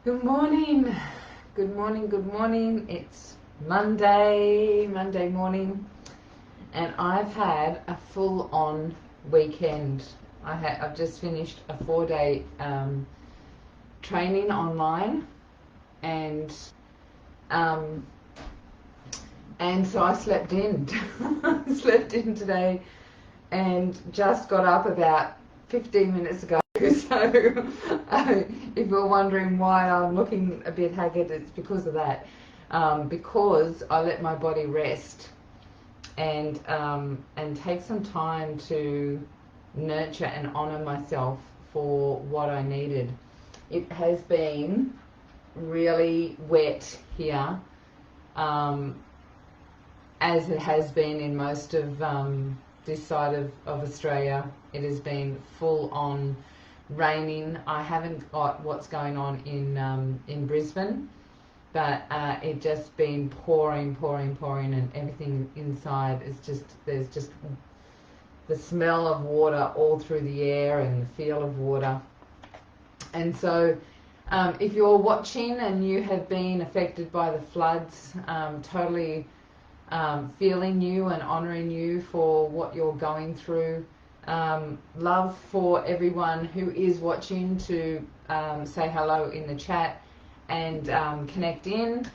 Good morning, good morning, good morning. It's Monday morning, and I've had a full-on weekend. I've just finished a 4-day training online, and um, so I slept in. Slept in today, and just got up about 15 minutes ago. So if you're wondering why I'm looking a bit haggard, it's because of that. Because I let my body rest and take some time to nurture and honor myself for what I needed. It has been really wet here, as it has been in most of this side of Australia. It has been full on raining. I haven't got what's going on in Brisbane, but it just been pouring, and everything inside is there's just the smell of water all through the air and the feel of water. And so if you're watching and you have been affected by the floods, totally feeling you and honouring you for what you're going through. Love for everyone who is watching to say hello in the chat and connect in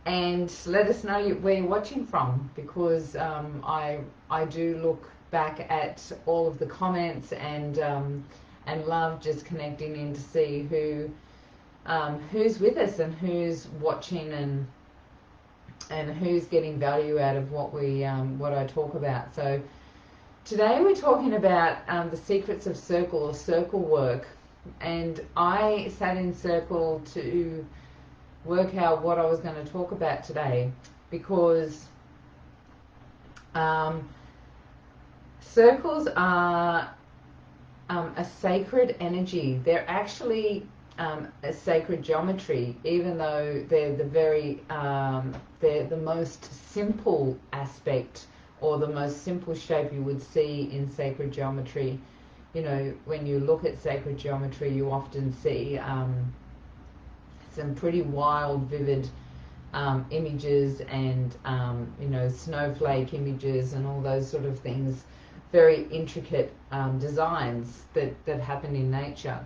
and let us know where you're watching from, because I do look back at all of the comments and love just connecting in to see who's with us and who's watching and who's getting value out of what I talk about. So today we're talking about the secrets of circle or circle work, and I sat in circle to work out what I was going to talk about today, because circles are a sacred energy. They're actually a sacred geometry, even though they're they're the most simple aspect or the most simple shape you would see in sacred geometry. You know, when you look at sacred geometry, you often see some pretty wild, vivid images and snowflake images and all those sort of things, very intricate designs that happen in nature.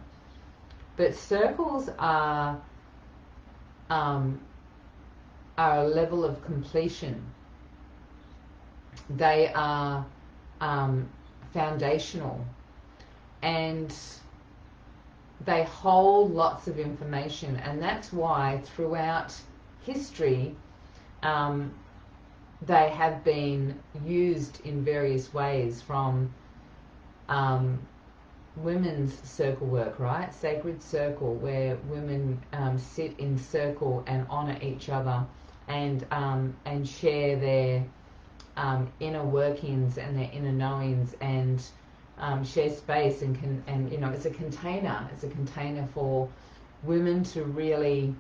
But circles are a level of completion. They are foundational, and they hold lots of information, and that's why throughout history they have been used in various ways, from women's circle work, right? Sacred circle, where women sit in circle and honor each other and share their inner workings and their inner knowings, and share space and it's a container for women to really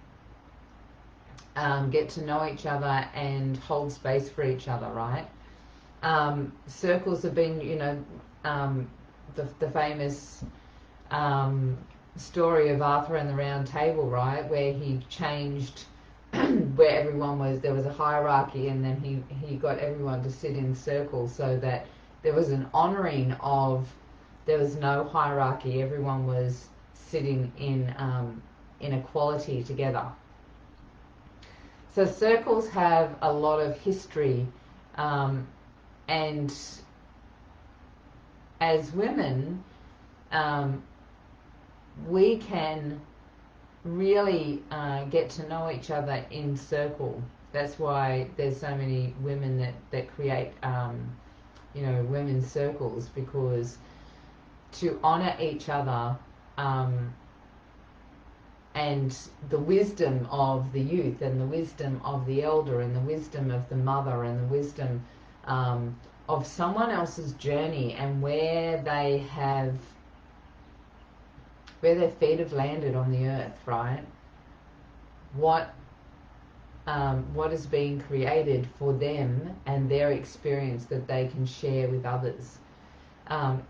get to know each other and hold space for each other, right? Circles have been, the famous story of Arthur and the Round Table, right, where he changed where there was a hierarchy, and then he got everyone to sit in circles so that there was an honouring of, there was no hierarchy, everyone was sitting in equality together. So circles have a lot of history, and as women, we can really get to know each other in circle. That's why there's so many women that create women's circles, because to honor each other and the wisdom of the youth and the wisdom of the elder and the wisdom of the mother and the wisdom of someone else's journey and where their feet have landed on the earth, right? What is being created for them and their experience that they can share with others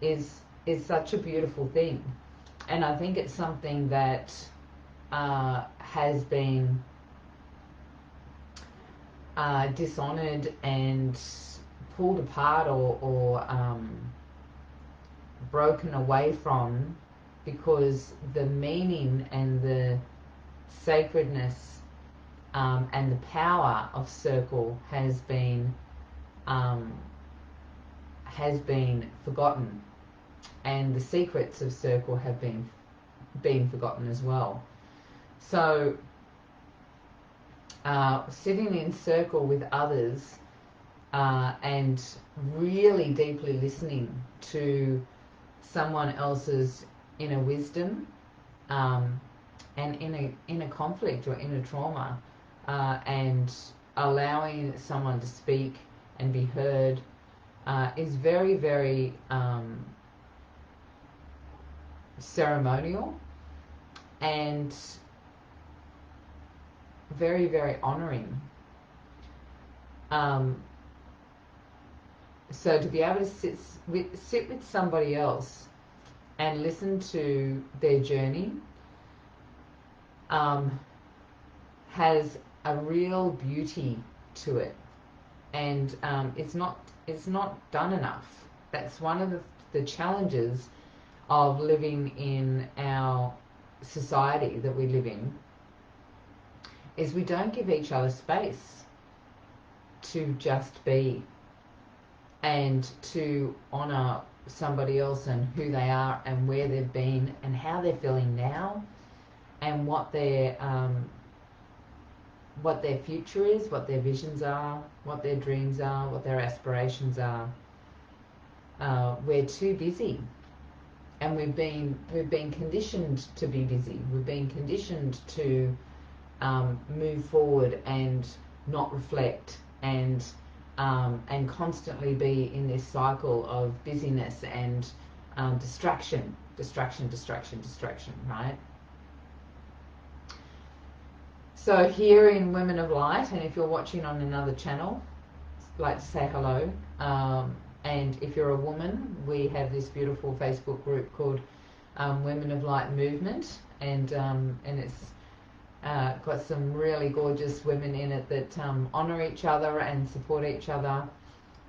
is such a beautiful thing. And I think it's something that has been dishonored and pulled apart or broken away from, because the meaning and the sacredness and the power of circle has been forgotten, and the secrets of circle have been forgotten as well. So sitting in circle with others and really deeply listening to someone else's inner wisdom and in a conflict or in a trauma, and allowing someone to speak and be heard is very, very ceremonial and very, very honoring. So to be able to sit with somebody else and listen to their journey has a real beauty to it, and it's not done enough. That's one of the challenges of living in our society that we live in, is we don't give each other space to just be and to honor somebody else and who they are and where they've been and how they're feeling now and what their future is, what their visions are, what their dreams are, what their aspirations are. We're too busy, and we've been conditioned to be busy. We've been conditioned to move forward and not reflect and constantly be in this cycle of busyness and distraction, right? So here in Women of Light, and if you're watching on another channel, I'd like to say hello. And if you're a woman, we have this beautiful Facebook group called Women of Light Movement, and it's got some really gorgeous women in it that honour each other and support each other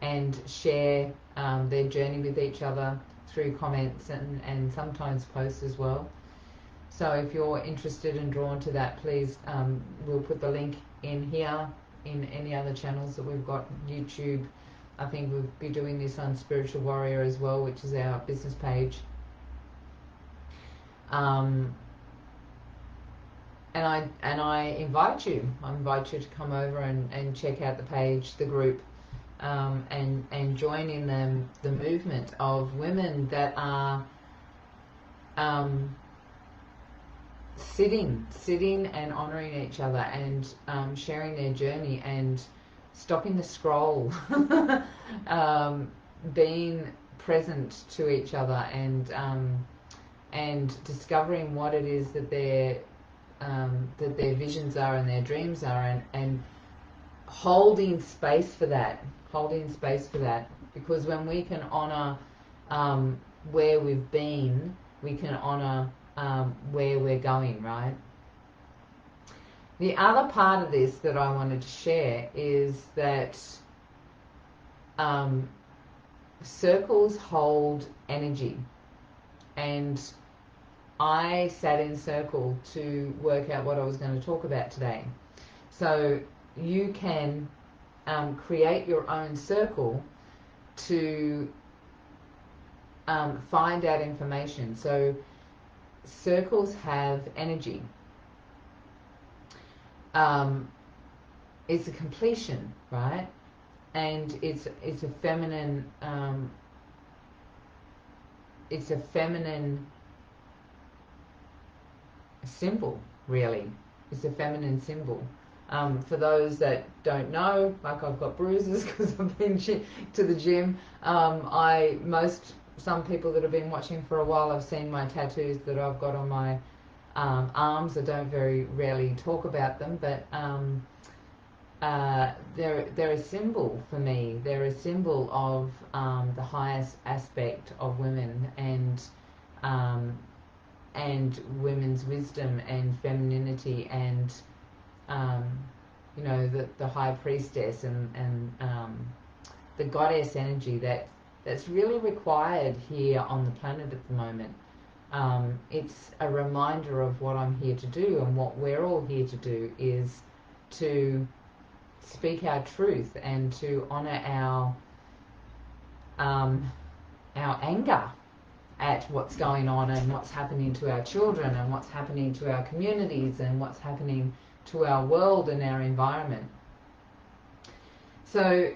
and share their journey with each other through comments and sometimes posts as well. So if you're interested and drawn to that, please, we'll put the link in here, in any other channels that we've got, YouTube. I think we'll be doing this on Spiritual Warrior as well, which is our business page. And I invite you to come over and check out the page, the group, and join in the movement of women that are sitting and honouring each other and sharing their journey and stopping the scroll, being present to each other and discovering what it is that their visions are and their dreams are, and holding space for that, because when we can honour where we've been, we can honour where we're going, right? The other part of this that I wanted to share is that circles hold energy, and I sat in circle to work out what I was going to talk about today. So you can create your own circle to find out information. So circles have energy. It's a completion, right? And it's a feminine symbol, really. It's a feminine symbol. For those that don't know, like, I've got bruises because I've been to the gym. Some people that have been watching for a while have seen my tattoos that I've got on my arms. I don't very rarely talk about them, but they're a symbol for me. They're a symbol of the highest aspect of women, and and women's wisdom and femininity and you know, the high priestess and the goddess energy that's really required here on the planet at the moment. It's a reminder of what I'm here to do, and what we're all here to do is to speak our truth and to honor our anger at what's going on and what's happening to our children and what's happening to our communities and what's happening to our world and our environment. So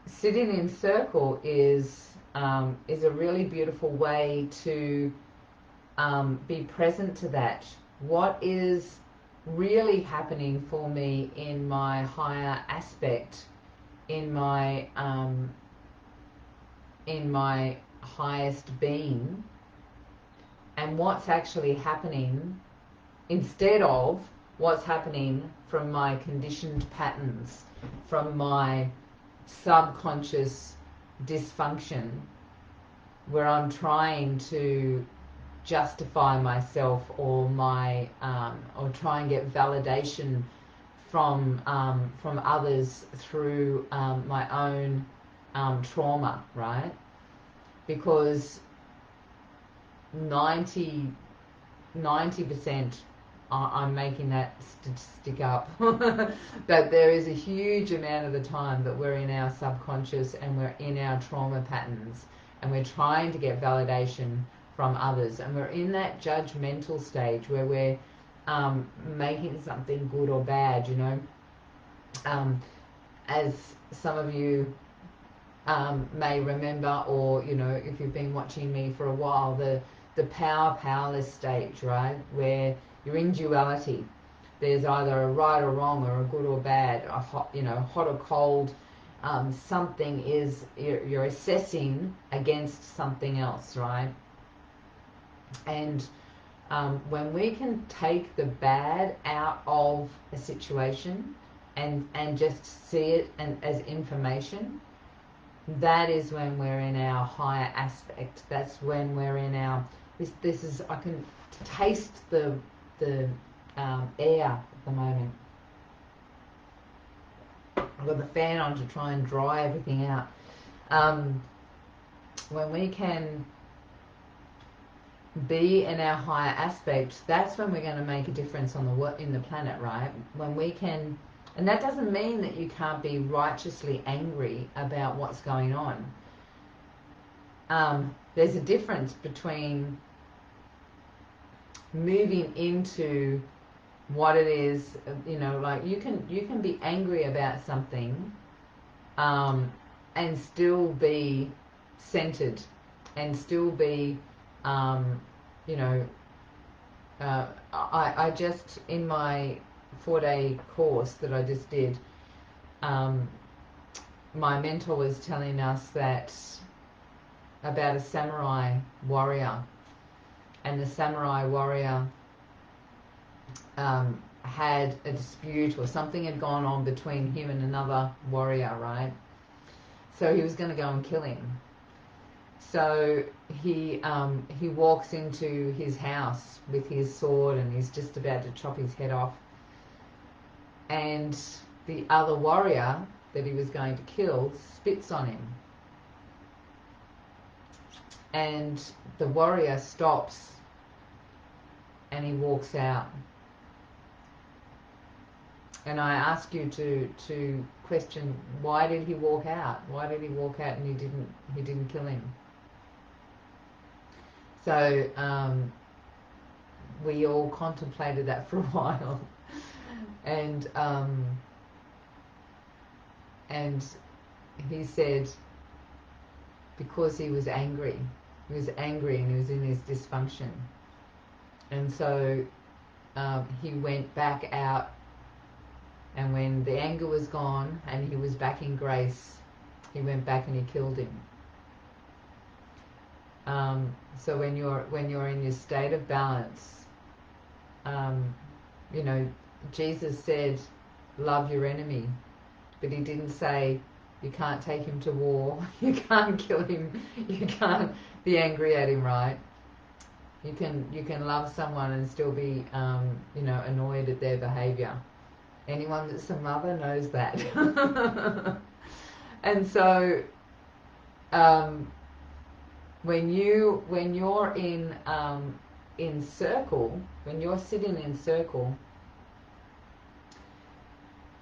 sitting in circle is a really beautiful way to be present to that. What is really happening for me in my higher aspect, in my highest being, and what's actually happening instead of what's happening from my conditioned patterns, from my subconscious dysfunction, where I'm trying to justify myself or my or try and get validation from others through my own trauma, right? Because 90% I'm making that statistic up that there is a huge amount of the time that we're in our subconscious and we're in our trauma patterns and we're trying to get validation from others, and we're in that judgmental stage where we're making something good or bad, you know. As some of you may remember, or you know, if you've been watching me for a while, the powerless stage, right, where you're in duality. There's either a right or wrong, or a good or bad, a hot, you know, hot or cold. Something is, you're assessing against something else, right? And when we can take the bad out of a situation and just see it as information, that is when we're in our higher aspect. That's when we're in our, this is, I can taste the air at the moment. I've got the fan on to try and dry everything out. When we can be in our higher aspect, that's when we're going to make a difference on in the planet, right? When we can, and that doesn't mean that you can't be righteously angry about what's going on. There's a difference between moving into what it is, you know, like you can be angry about something and still be centered and still be you know, I just, in my 4-day course that I just did, my mentor was telling us that about a samurai warrior, and the samurai warrior had a dispute, or something had gone on between him and another warrior, right? So he was going to go and kill him. So he walks into his house with his sword, and he's just about to chop his head off. And the other warrior that he was going to kill spits on him. And the warrior stops and he walks out. And I ask you to question, why did he walk out? Why did he walk out and he didn't kill him? So we all contemplated that for a while, and he said because he was angry. He was angry and he was in his dysfunction, and so he went back out. And when the anger was gone and he was back in grace, he went back and he killed him. So when you're in your state of balance, you know, Jesus said, love your enemy, but he didn't say you can't take him to war, you can't kill him, you can't be angry at him, right? You can love someone and still be you know, annoyed at their behavior. Anyone that's a mother knows that. And so when you're in circle, when you're sitting in circle,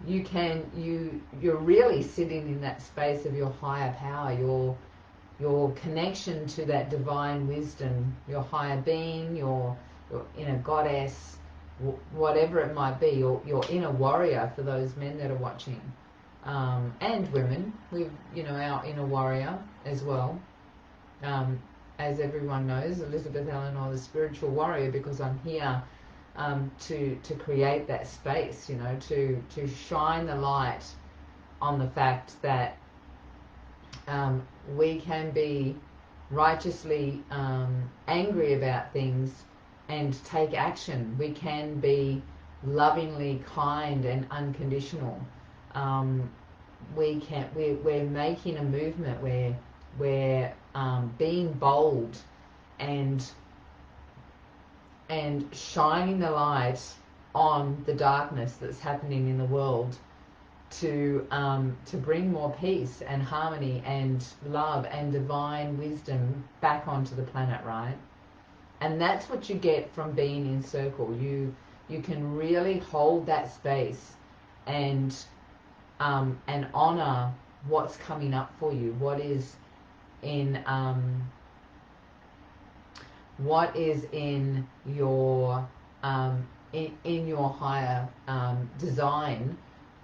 you're really sitting in that space of your higher power, your connection to that divine wisdom, your higher being, your inner goddess, whatever it might be, your inner warrior, for those men that are watching, and women. We've, you know, our inner warrior as well. As everyone knows, Elizabeth Elenor, the spiritual warrior, because I'm here to create that space, you know, to shine the light on the fact that we can be righteously angry about things and take action. We can be lovingly kind and unconditional. We're making a movement where we're being bold and shining the light on the darkness that's happening in the world, to bring more peace and harmony and love and divine wisdom back onto the planet, right? And that's what you get from being in circle. You can really hold that space and honor what's coming up for you, what is in your in your higher design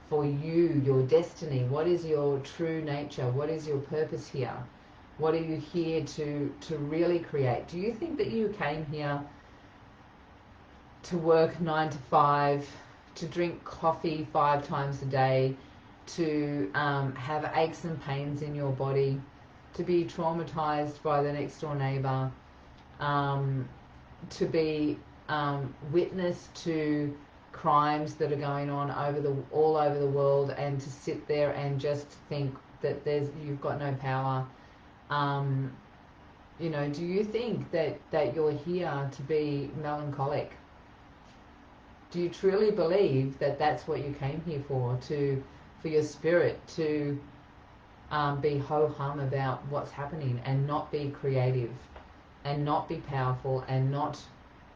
for you, your destiny. What is your true nature? What is your purpose here? What are you here to really create? Do you think that you came here to work 9 to 5, to drink coffee 5 times a day, to have aches and pains in your body, to be traumatized by the next door neighbor, to be witness to crimes that are going on all over the world, and to sit there and just think that you've got no power? You know, do you think that you're here to be melancholic? Do you truly believe that that's what you came here for your spirit to be ho-hum about what's happening, and not be creative, and not be powerful, and not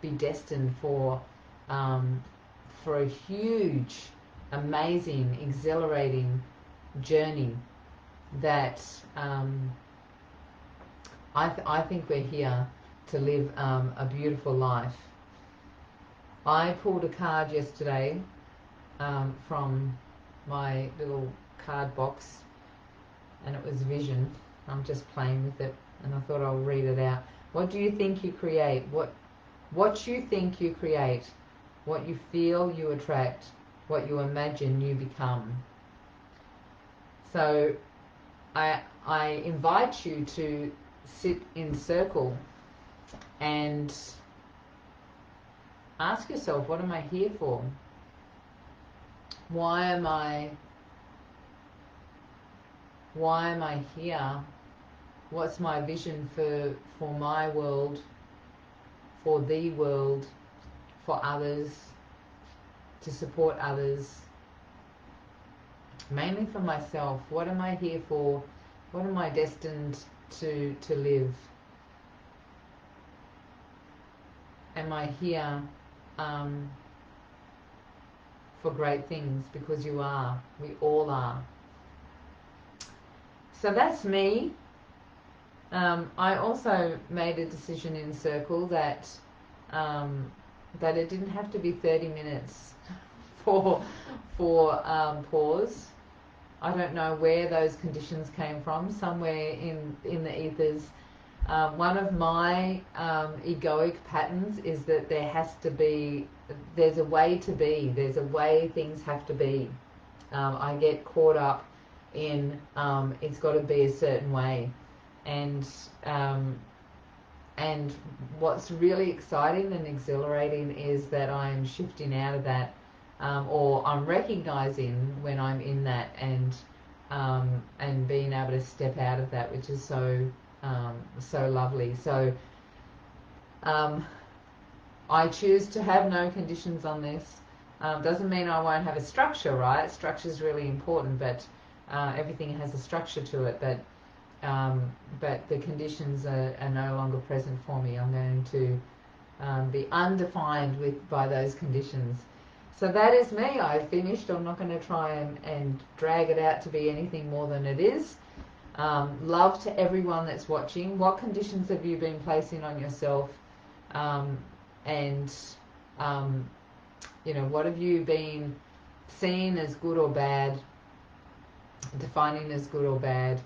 be destined for a huge, amazing, exhilarating journey that I think we're here to live a beautiful life. I pulled a card yesterday from my little card box, and it was vision. I'm just playing with it, and I thought I'll read it out. What do you think you create? What you think you create, what you feel you attract, what you imagine you become. So I invite you to sit in circle and ask yourself, what am I here for? Why am I here? What's my vision for my world, for the world, for others, to support others, mainly for myself? What am I here for? What am I destined to live? Am I here for great things? Because you are. We all are. So that's me. I also made a decision in circle that it didn't have to be 30 minutes for pause. I don't know where those conditions came from, somewhere in the ethers. One of my egoic patterns is that there's a way to be, there's a way things have to be. I get caught up in it's got to be a certain way. And what's really exciting and exhilarating is that I'm shifting out of that, or I'm recognizing when I'm in that, and being able to step out of that, which is so lovely. So I choose to have no conditions on this. Doesn't mean I won't have a structure, right? Structure is really important, but everything has a structure to it. But the conditions are no longer present for me. I'm going to be undefined by those conditions. So that is me. I've finished. I'm not going to try and drag it out to be anything more than it is. Love to everyone that's watching. What conditions have you been placing on yourself? And what have you been seeing as good or bad, defining as good or bad?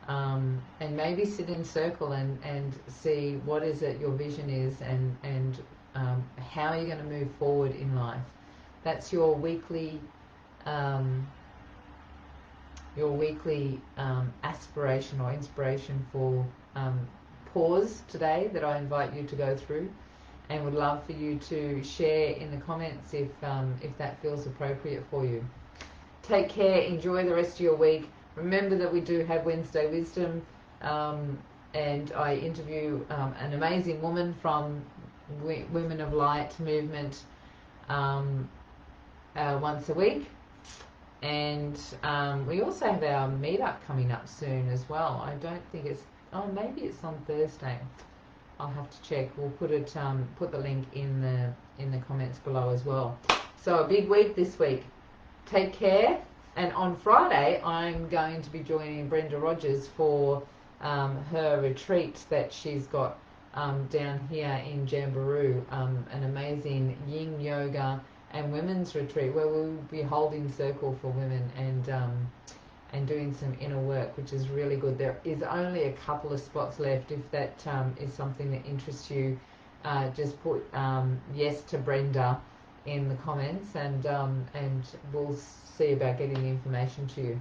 And maybe sit in circle and see what is it your vision is, and how you're going to move forward in life. That's your weekly aspiration or inspiration for pause today that I invite you to go through, and would love for you to share in the comments if that feels appropriate for you. Take care. Enjoy the rest of your week. Remember that we do have Wednesday Wisdom, and I interview an amazing woman from Women of Light movement once a week. And we also have our meetup coming up soon as well. I don't think it's, maybe it's on Thursday. I'll have to check. We'll put the link in the comments below as well. So a big week this week. Take care. And on Friday, I'm going to be joining Brenda Rogers for her retreat that she's got down here in Jamboree, an amazing yin yoga and women's retreat where we'll be holding circle for women and doing some inner work, which is really good. There is only a couple of spots left. If that is something that interests you, just put yes to Brenda in the comments, and we'll see about getting the information to you.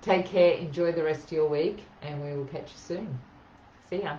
Take care, enjoy the rest of your week, and we will catch you soon. See ya.